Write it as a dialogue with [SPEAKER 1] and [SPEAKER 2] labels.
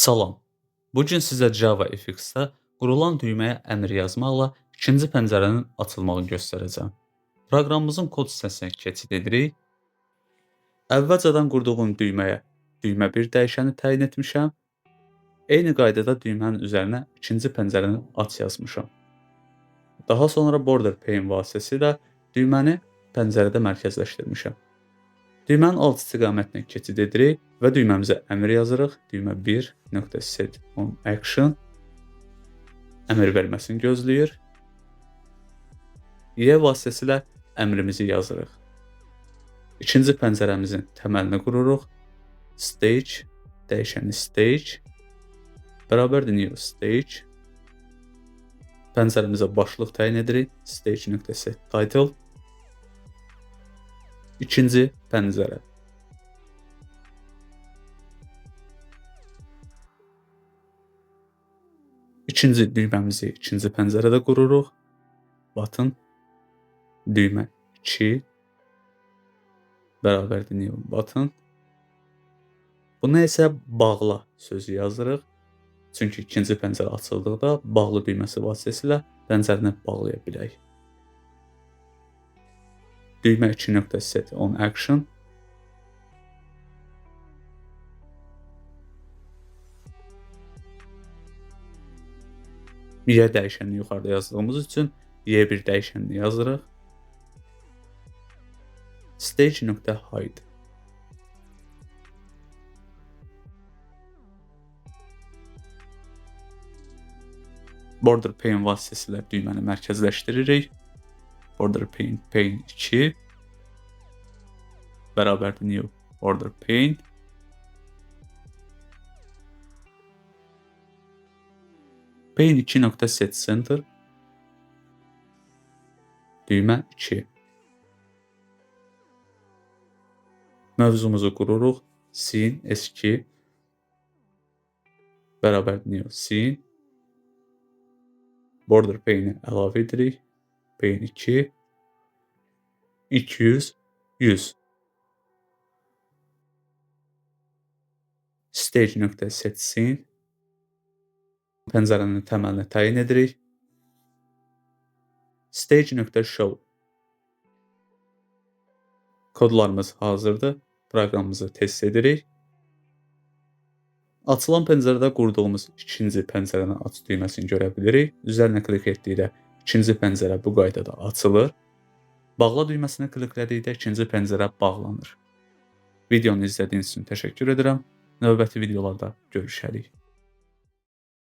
[SPEAKER 1] Salam. Bu gün sizə Java FX-də qurulan düyməyə əmr yazmaqla ikinci pəncərənin açılmağını göstərəcəm. Proqramımızın kod hissəsinə keçid edirik. Əvvəlcədən qurduğum düyməyə düymə 1 dəyişəni təyin etmişəm. Eyni qaydada düymənin üzərinə ikinci pəncərəni aç yazmışam. Daha sonra border pane vasitəsilə düyməni pəncərədə mərkəzləşdirmişəm. Düymənin alt istiqamətinə keçid edirik və düyməmizə əmr yazırıq. Düymə 1.set on action əmr verməsini gözləyir. Y vasitəsilə əmrimizi yazırıq. İkinci pəncərəmizin təməlini qururuq. Stage dəyişəni stage bərabərdir new stage. Pəncərəmizə başlıq təyin edirik. Stage.set title. İkinci pəncərə. İkinci düyməmizi ikinci pəncərədə qururuq. Button düymə 2 bərabərdir new button. Buna isə bağla sözü yazırıq. Çünki ikinci pəncərə açıldıqda bağlı düyməsi vasitəsilə pəncərəni bağlaya bilək. Düymə 2.set on action Y dəyişənini yuxarıda yazdığımız üçün Y1 dəyişənini yazırıq. Stage.hide border pane vasitəsilə düyməni mərkəzləşdiririk. Border pane 2 bərabərdir new border pane. Pane 2.set center düymə 2. Mövzumuzu qururuq. Scene S2 bərabərdir new scene. Border pane'i əlavə edirik. Pane 2 200 100 Stage.set scene pəncərənin təməlini təyin edirik. Stage.show kodlarımız hazırdır. Proqramımızı test edirik. Açılan pəncərədə qurduğumuz ikinci pəncərəni aç düyməsini görə bilirik. Üzərinə klik etdikdə ikinci pəncərə bu qaydada açılır. Bağla düyməsinə kliklədikdə ikinci pəncərə bağlanır. Videonu izlədiyiniz üçün təşəkkür edirəm. Növbəti videolarda görüşərik.